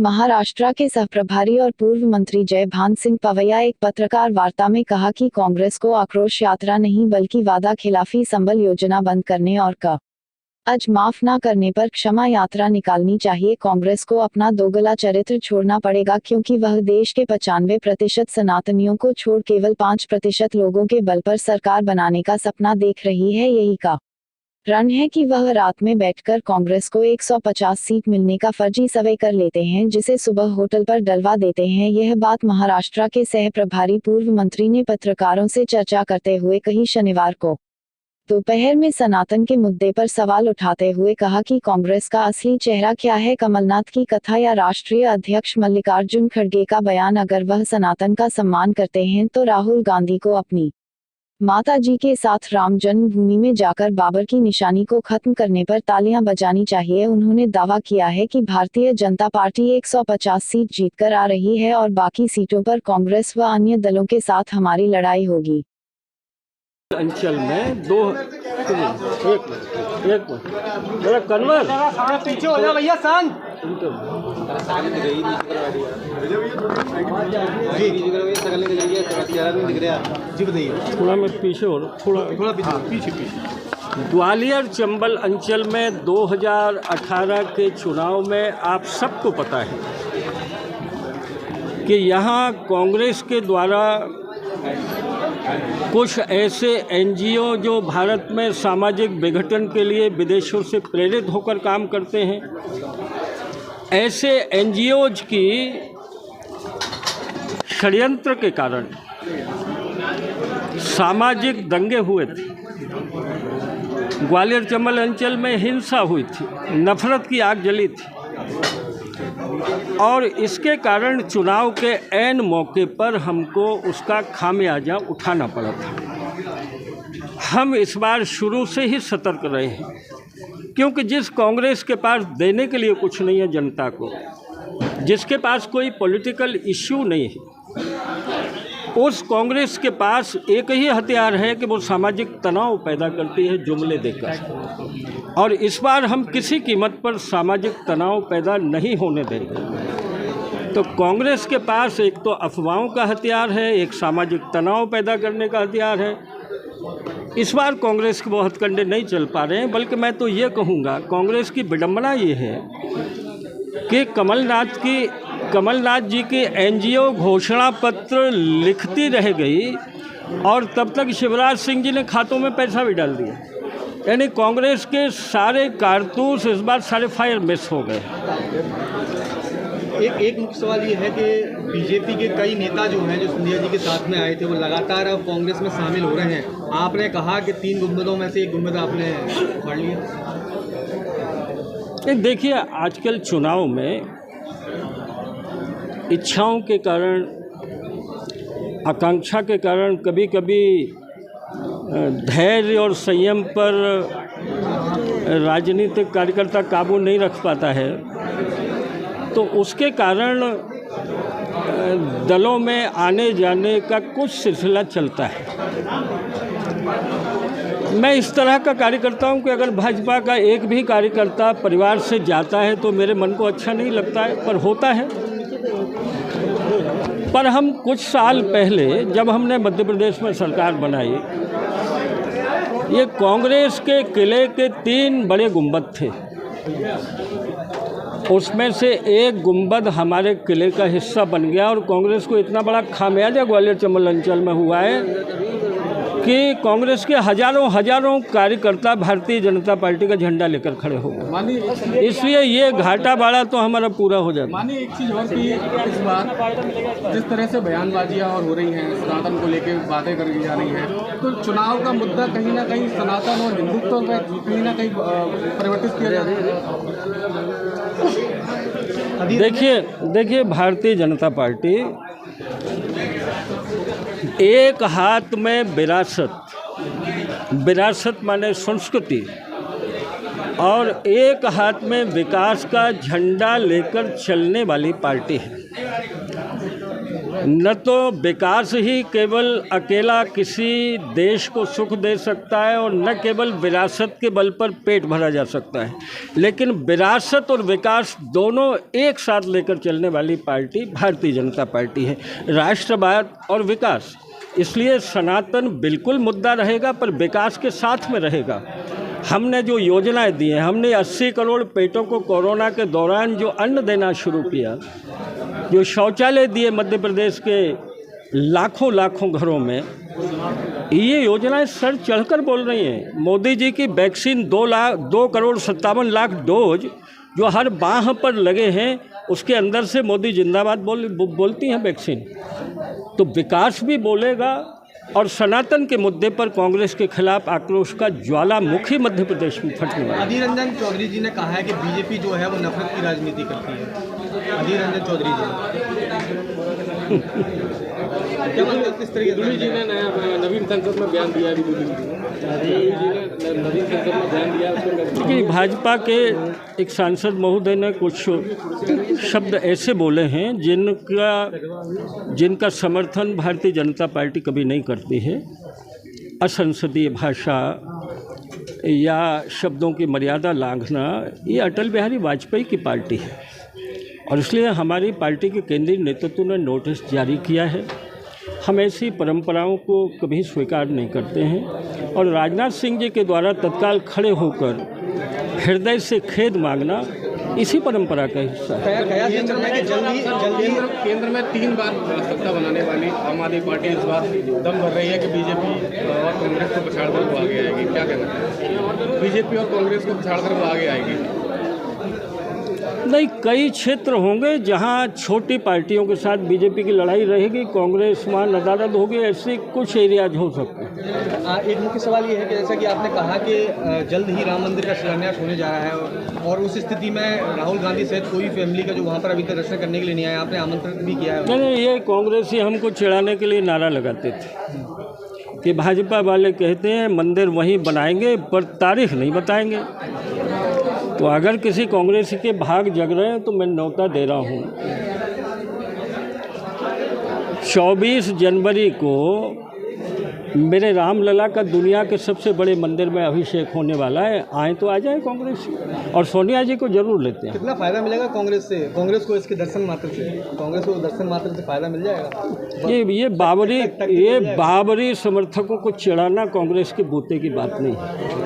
महाराष्ट्र के सहप्रभारी और पूर्व मंत्री जय भान सिंह पवैया एक पत्रकार वार्ता में कहा कि कांग्रेस को आक्रोश यात्रा नहीं बल्कि वादा खिलाफी संबल योजना बंद करने और आज माफ न करने पर क्षमा यात्रा निकालनी चाहिए। कांग्रेस को अपना दोगला चरित्र छोड़ना पड़ेगा क्योंकि वह देश के 95% सनातनियों को छोड़ केवल 5% लोगों के बल पर सरकार बनाने का सपना देख रही है। यही का रण है कि वह रात में बैठकर कांग्रेस को 150 सीट मिलने का फर्जी सर्वे कर लेते हैं जिसे सुबह होटल पर डलवा देते हैं। यह बात महाराष्ट्र के सह प्रभारी पूर्व मंत्री ने पत्रकारों से चर्चा करते हुए कही। शनिवार को दोपहर में सनातन के मुद्दे पर सवाल उठाते हुए कहा कि कांग्रेस का असली चेहरा क्या है, कमलनाथ की कथा या राष्ट्रीय अध्यक्ष मल्लिकार्जुन खड़गे का बयान। अगर वह सनातन का सम्मान करते हैं तो राहुल गांधी को अपनी माता जी के साथ राम जन्मभूमि में जाकर बाबर की निशानी को खत्म करने पर तालियां बजानी चाहिए। उन्होंने दावा किया है कि भारतीय जनता पार्टी 150 सीट जीतकर आ रही है और बाकी सीटों पर कांग्रेस व अन्य दलों के साथ हमारी लड़ाई होगी। अंचल में कन्वर पीछे हो जा भैया, शांत। थोड़ा मैं पीछे हो, थोड़ा पीछे। ग्वालियर चंबल अंचल में 2018 के चुनाव में आप सबको पता है कि यहाँ कांग्रेस के द्वारा कुछ ऐसे एनजीओ जो भारत में सामाजिक विघटन के लिए विदेशों से प्रेरित होकर काम करते हैं, ऐसे एनजीओज की षड्यंत्र के कारण सामाजिक दंगे हुए थे। ग्वालियर चंबल अंचल में हिंसा हुई थी, नफरत की आग जली थी और इसके कारण चुनाव के ऐन मौके पर हमको उसका खामियाजा उठाना पड़ा था। हम इस बार शुरू से ही सतर्क रहे हैं क्योंकि जिस कांग्रेस के पास देने के लिए कुछ नहीं है जनता को, जिसके पास कोई पॉलिटिकल इश्यू नहीं है, उस कांग्रेस के पास एक ही हथियार है कि वो सामाजिक तनाव पैदा करती है जुमले देकर। और इस बार हम किसी कीमत पर सामाजिक तनाव पैदा नहीं होने देंगे। तो कांग्रेस के पास एक तो अफवाहों का हथियार है, एक सामाजिक तनाव पैदा करने का हथियार है। इस बार कांग्रेस के वो हथकंडे नहीं चल पा रहे हैं, बल्कि मैं तो ये कहूँगा कांग्रेस की विडंबना ये है कि कमलनाथ जी की एनजीओ घोषणा पत्र लिखती रह गई और तब तक शिवराज सिंह जी ने खातों में पैसा भी डाल दिया। यानी कांग्रेस के सारे कारतूस इस बार सारे फायर मिस हो गए। एक मुख्य सवाल ये है कि बीजेपी के कई नेता जो हैं, जो सिंधिया जी के साथ में आए थे, वो लगातार अब कांग्रेस में शामिल हो रहे हैं। आपने कहा कि 3 गुंबदों में से एक गुंबद आपने फाड़ लिया। देखिए, आजकल चुनाव में इच्छाओं के कारण, आकांक्षा के कारण कभी कभी धैर्य और संयम पर राजनीतिक कार्यकर्ता काबू नहीं रख पाता है, तो उसके कारण दलों में आने जाने का कुछ सिलसिला चलता है। मैं इस तरह का कार्यकर्ता हूं कि अगर भाजपा का एक भी कार्यकर्ता परिवार से जाता है तो मेरे मन को अच्छा नहीं लगता है, पर होता है। पर हम कुछ साल पहले जब हमने मध्य प्रदेश में सरकार बनाई, ये कांग्रेस के किले के 3 बड़े गुंबद थे। उसमें से एक गुंबद हमारे किले का हिस्सा बन गया और कांग्रेस को इतना बड़ा खामियाजा ग्वालियर चंबल अंचल में हुआ है कि कांग्रेस के हजारों कार्यकर्ता भारतीय जनता पार्टी का झंडा लेकर खड़े हो गए। इसलिए ये घाटा बाड़ा तो हमारा पूरा हो जाता। मानिए एक चीज़ और कि इस बार जिस तरह से बयानबाजियाँ और हो रही हैं, सनातन को लेकर बातें करी जा रही हैं, तो चुनाव का मुद्दा कहीं ना कहीं सनातन और हिंदुत्व में कहीं ना कहीं परिवर्तित किया जा रहा है। देखिए भारतीय जनता पार्टी एक हाथ में विरासत माने संस्कृति और एक हाथ में विकास का झंडा लेकर चलने वाली पार्टी है। न तो विकास ही केवल अकेला किसी देश को सुख दे सकता है और न केवल विरासत के बल पर पेट भरा जा सकता है, लेकिन विरासत और विकास दोनों एक साथ लेकर चलने वाली पार्टी भारतीय जनता पार्टी है। राष्ट्रवाद और विकास, इसलिए सनातन बिल्कुल मुद्दा रहेगा, पर विकास के साथ में रहेगा। हमने जो योजनाएं दी हैं, हमने 80 करोड़ पेटों को कोरोना के दौरान जो अन्न देना शुरू किया, जो शौचालय दिए मध्य प्रदेश के लाखों लाखों घरों में, ये योजनाएं सर चढ़कर बोल रही हैं। मोदी जी की वैक्सीन 2 करोड़ 57 लाख डोज जो हर बाह पर लगे हैं, उसके अंदर से मोदी जिंदाबाद बोलती हैं वैक्सीन। तो विकास भी बोलेगा और सनातन के मुद्दे पर कांग्रेस के खिलाफ आक्रोश का ज्वालामुखी मध्य प्रदेश में फटने वाला। अधीर रंजन चौधरी जी ने कहा है कि बीजेपी जो है वो नफरत की राजनीति करती है। अधीर रंजन चौधरी जी क्या मतलब किस तरीके दुलू जी ने नवीन संसद में बयान दिया है। नवीन संसद में बयान दिया देखिए, भाजपा के एक सांसद महोदय ने कुछ शब्द ऐसे बोले हैं जिनका समर्थन भारतीय जनता पार्टी कभी नहीं करती है। असंसदीय भाषा या शब्दों की मर्यादा लांघना, ये अटल बिहारी वाजपेयी की पार्टी है और इसलिए हमारी पार्टी के केंद्रीय नेतृत्व ने नोटिस जारी किया है। हम ऐसी परंपराओं को कभी स्वीकार नहीं करते हैं और राजनाथ सिंह जी के द्वारा तत्काल खड़े होकर हृदय से खेद मांगना इसी परंपरा का हिस्सा है। केंद्र में 3 बार सत्ता बनाने वाली आम आदमी पार्टी इस बार दम भर रही है कि बीजेपी और कांग्रेस को पछाड़ कर वो आगे आएगी। क्या कहना है? बीजेपी और कांग्रेस को पछाड़ कर वो आगे आएगी? नहीं, कई क्षेत्र होंगे जहां छोटी पार्टियों के साथ बीजेपी की लड़ाई रहेगी, कांग्रेस वहाँ नदारद होगी, ऐसे कुछ एरियाज हो सकते हैं। एक मुख्य सवाल ये है कि जैसा कि आपने कहा कि जल्द ही राम मंदिर का शिलान्यास होने जा रहा है और उस स्थिति में राहुल गांधी सहित कोई फैमिली का जो वहाँ पर अभी तक दर्शन करने के लिए नहीं आया, आपने आमंत्रण भी किया है। नहीं, ये कांग्रेसी हमको चिढ़ाने के लिए नारा लगाते थे कि भाजपा वाले कहते हैं मंदिर वहीं बनाएंगे पर तारीख नहीं बताएंगे। तो अगर किसी कांग्रेसी के भाग जग रहे हैं तो मैं न्योता दे रहा हूँ, 24 जनवरी को मेरे रामलला का दुनिया के सबसे बड़े मंदिर में अभिषेक होने वाला है। आए तो आ जाए कांग्रेस और सोनिया जी को जरूर लेते हैं। कितना फ़ायदा मिलेगा कांग्रेस से? कांग्रेस को इसके दर्शन मात्र से, कांग्रेस को दर्शन मात्र से फ़ायदा मिल जाएगा? ये बाबरी समर्थकों को चिढ़ाना कांग्रेस के बूते की बात नहीं है।